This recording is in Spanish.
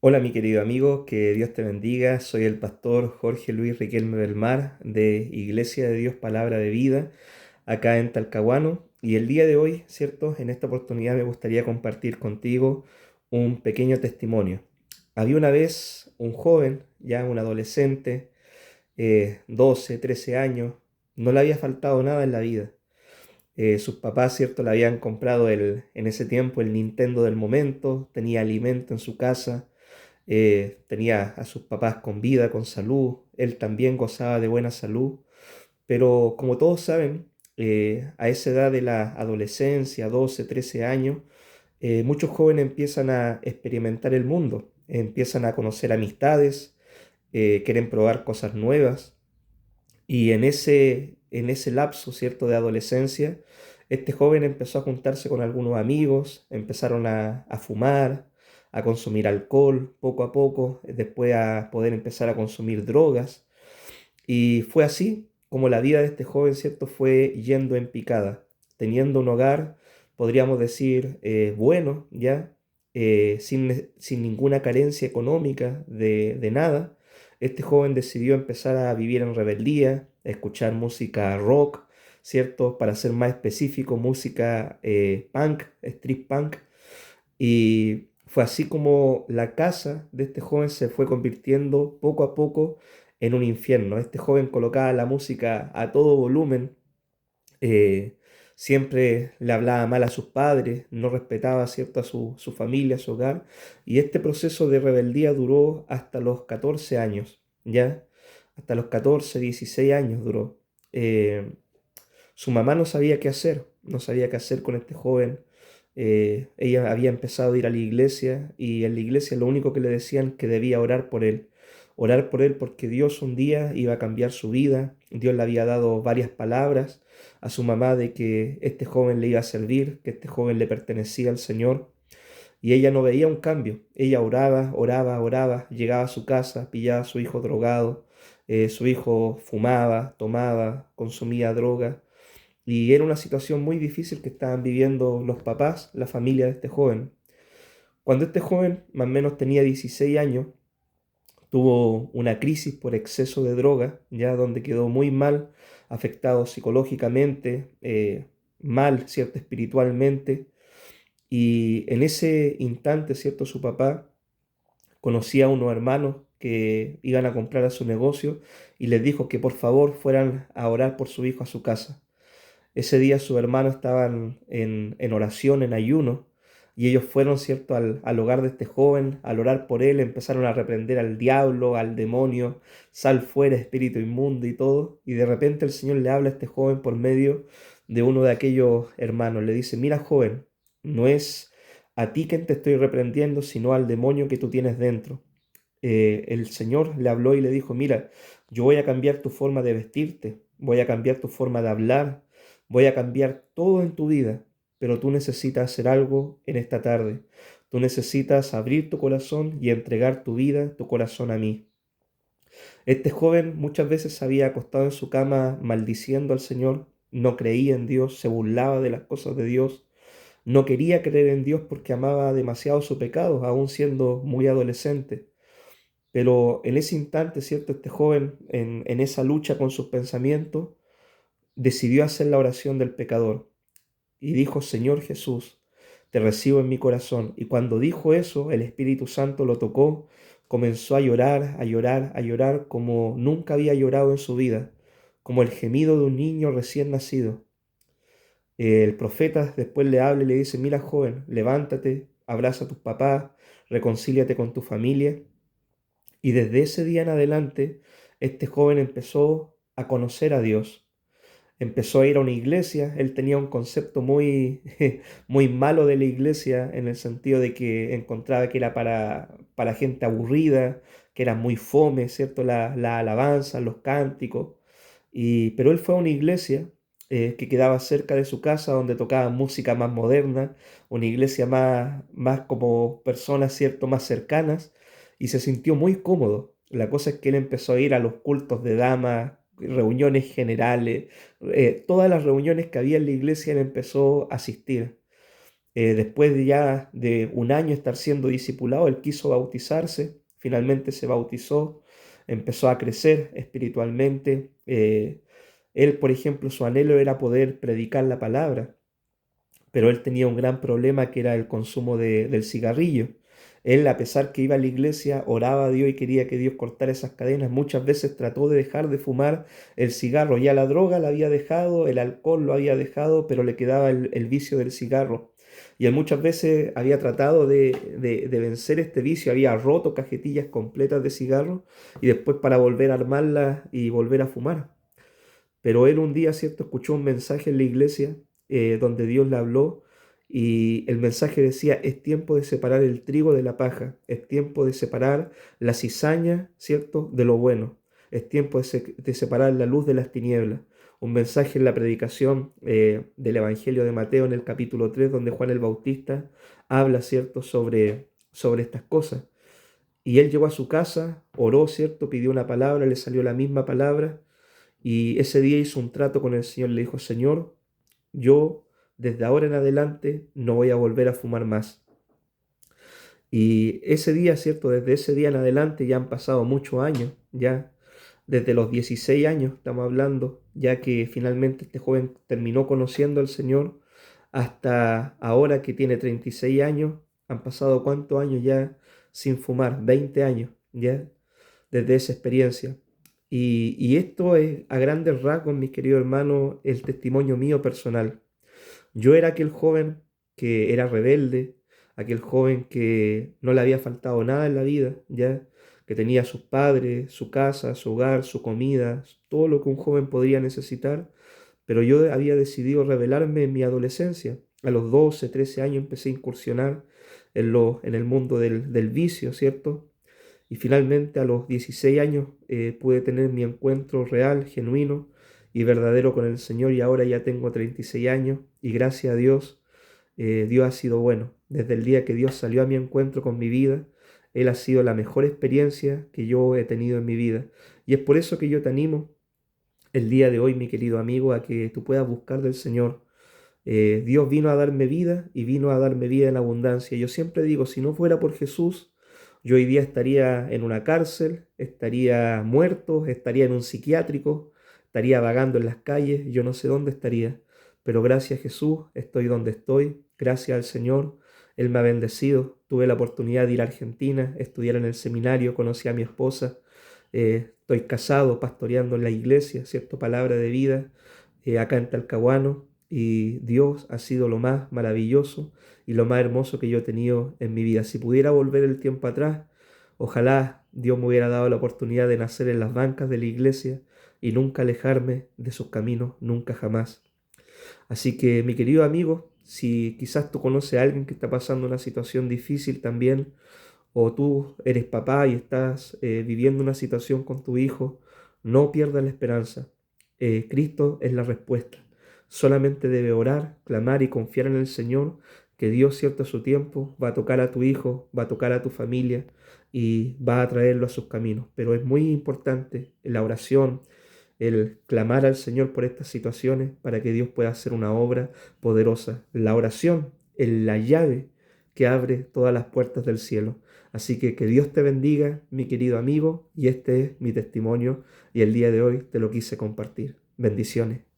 Hola mi querido amigo, que Dios te bendiga. Soy el pastor Jorge Luis Riquelme del Mar de Iglesia de Dios Palabra de Vida, acá en Talcahuano. Y el día de hoy, ¿cierto? En esta oportunidad me gustaría compartir contigo un pequeño testimonio. Había una vez un joven, ya un adolescente, 12, 13 años, no le había faltado nada en la vida. Sus papás, ¿cierto? Le habían comprado en ese tiempo el Nintendo del momento, tenía alimento en su casa, tenía a sus papás con vida, con salud, él también gozaba de buena salud, pero como todos saben, a esa edad de la adolescencia, 12 13 años, muchos jóvenes empiezan a experimentar el mundo, empiezan a conocer amistades, quieren probar cosas nuevas y en ese lapso, ¿cierto?, de adolescencia, este joven empezó a juntarse con algunos amigos, empezaron a fumar, a consumir alcohol poco a poco, después a poder empezar a consumir drogas. Y fue así como la vida de este joven, ¿cierto?, fue yendo en picada, teniendo un hogar, podríamos decir, bueno, ya, sin ninguna carencia económica de nada. Este joven decidió empezar a vivir en rebeldía, a escuchar música rock, ¿cierto? Para ser más específico, música punk, street punk. Y fue así como la casa de este joven se fue convirtiendo poco a poco en un infierno. Este joven colocaba la música a todo volumen, eh, siempre le hablaba mal a sus padres, no respetaba, ¿cierto?, a su familia, a su hogar. Y este proceso de rebeldía duró hasta los 14 años, ¿ya? Hasta los 14 16 años duró. Eh, Su mamá no sabía qué hacer, no sabía qué hacer con este joven. Ella había empezado a ir a la iglesia y en la iglesia lo único que le decían que debía orar por él porque Dios un día iba a cambiar su vida. Dios le había dado varias palabras a su mamá de que este joven le iba a servir, que este joven le pertenecía al Señor. Y ella no veía un cambio. Ella oraba, oraba, oraba, llegaba a su casa, pillaba a su hijo drogado, su hijo fumaba, tomaba, consumía droga. Y era una situación muy difícil que estaban viviendo los papás, la familia de este joven. Cuando este joven, más o menos tenía 16 años, tuvo una crisis por exceso de droga, ya donde quedó muy mal, afectado psicológicamente, mal, ¿cierto?, espiritualmente. Y en ese instante, ¿cierto?, su papá conocía a unos hermanos que iban a comprar a su negocio y les dijo que por favor fueran a orar por su hijo a su casa. Ese día sus hermanos estaban en oración, en ayuno, y ellos fueron, ¿cierto?, al hogar de este joven, al orar por él, empezaron a reprender al diablo, al demonio, sal fuera, espíritu inmundo y todo, y de repente el Señor le habla a este joven por medio de uno de aquellos hermanos. Le dice, mira joven, no es a ti quien te estoy reprendiendo, sino al demonio que tú tienes dentro. El Señor le habló y le dijo, mira, yo voy a cambiar tu forma de vestirte, voy a cambiar tu forma de hablar, voy a cambiar todo en tu vida, pero tú necesitas hacer algo en esta tarde. Tú necesitas abrir tu corazón y entregar tu vida, tu corazón a mí. Este joven muchas veces se había acostado en su cama maldiciendo al Señor, no creía en Dios, se burlaba de las cosas de Dios, no quería creer en Dios porque amaba demasiado su pecado, aún siendo muy adolescente. Pero en ese instante, ¿cierto? Este joven, en esa lucha con sus pensamientos, decidió hacer la oración del pecador y dijo, Señor Jesús, te recibo en mi corazón. Y cuando dijo eso, el Espíritu Santo lo tocó, comenzó a llorar, a llorar, a llorar como nunca había llorado en su vida, como el gemido de un niño recién nacido. El profeta después le habla y le dice, mira joven, levántate, abraza a tus papás, reconcíliate con tu familia. Y desde ese día en adelante, este joven empezó a conocer a Dios, empezó a ir a una iglesia. Él tenía un concepto muy, muy malo de la iglesia en el sentido de que encontraba que era para gente aburrida, que era muy fome, ¿cierto? La alabanza, los cánticos. Pero él fue a una iglesia que quedaba cerca de su casa, donde tocaba música más moderna, una iglesia más como personas, ¿cierto?, más cercanas, y se sintió muy cómodo. La cosa es que él empezó a ir a los cultos de damas, reuniones generales, todas las reuniones que había en la iglesia él empezó a asistir. Después de ya de un año estar siendo discipulado, él quiso bautizarse, finalmente se bautizó, empezó a crecer espiritualmente. Él, por ejemplo, su anhelo era poder predicar la palabra, pero él tenía un gran problema que era el consumo del cigarrillo. Él, a pesar que iba a la iglesia, oraba a Dios y quería que Dios cortara esas cadenas. Muchas veces trató de dejar de fumar el cigarro. Ya la droga la había dejado, el alcohol lo había dejado, pero le quedaba el vicio del cigarro. Y él muchas veces había tratado de vencer este vicio, había roto cajetillas completas de cigarro y después para volver a armarlas y volver a fumar. Pero él un día, ¿cierto?, escuchó un mensaje en la iglesia donde Dios le habló y el mensaje decía, es tiempo de separar el trigo de la paja, es tiempo de separar la cizaña, ¿cierto?, de lo bueno, es tiempo de separar la luz de las tinieblas. Un mensaje en la predicación del Evangelio de Mateo en el capítulo 3 donde Juan el Bautista habla, ¿cierto?, sobre estas cosas. Y él llegó a su casa, oró, ¿cierto?, pidió una palabra, le salió la misma palabra y ese día hizo un trato con el Señor, le dijo, Señor, yo desde ahora en adelante no voy a volver a fumar más. Y ese día, ¿cierto? Desde ese día en adelante ya han pasado muchos años, ya desde los 16 años estamos hablando, ya que finalmente este joven terminó conociendo al Señor, hasta ahora que tiene 36 años, han pasado cuántos años ya sin fumar, 20 años, ya desde esa experiencia. Y esto es a grandes rasgos, mis queridos hermanos, el testimonio mío personal. Yo era aquel joven que era rebelde, aquel joven que no le había faltado nada en la vida, ya que tenía sus padres, su casa, su hogar, su comida, todo lo que un joven podría necesitar, pero yo había decidido rebelarme en mi adolescencia. A los 12, 13 años empecé a incursionar en el mundo del vicio, ¿cierto? Y finalmente a los 16 años pude tener mi encuentro real, genuino y verdadero con el Señor y ahora ya tengo 36 años y gracias a Dios, Dios ha sido bueno. Desde el día que Dios salió a mi encuentro con mi vida, Él ha sido la mejor experiencia que yo he tenido en mi vida. Y es por eso que yo te animo el día de hoy, mi querido amigo, a que tú puedas buscar del Señor. Dios vino a darme vida y vino a darme vida en abundancia. Yo siempre digo, si no fuera por Jesús, yo hoy día estaría en una cárcel, estaría muerto, estaría en un psiquiátrico, estaría vagando en las calles, yo no sé dónde estaría. Pero gracias a Jesús estoy donde estoy, gracias al Señor, Él me ha bendecido. Tuve la oportunidad de ir a Argentina, estudiar en el seminario, conocí a mi esposa, estoy casado, pastoreando en la iglesia, ¿cierto? Palabra de vida, acá en Talcahuano. Y Dios ha sido lo más maravilloso y lo más hermoso que yo he tenido en mi vida. Si pudiera volver el tiempo atrás, ojalá Dios me hubiera dado la oportunidad de nacer en las bancas de la iglesia y nunca alejarme de sus caminos, nunca jamás. Así que, mi querido amigo, si quizás tú conoces a alguien que está pasando una situación difícil también, o tú eres papá y estás viviendo una situación con tu hijo, no pierdas la esperanza. Cristo es la respuesta. Solamente debe orar, clamar y confiar en el Señor, que Dios, cierto a su tiempo, va a tocar a tu hijo, va a tocar a tu familia y va a traerlo a sus caminos. Pero es muy importante la oración, el clamar al Señor por estas situaciones para que Dios pueda hacer una obra poderosa. La oración es la llave que abre todas las puertas del cielo. Así que Dios te bendiga, mi querido amigo, y este es mi testimonio y el día de hoy te lo quise compartir. Bendiciones.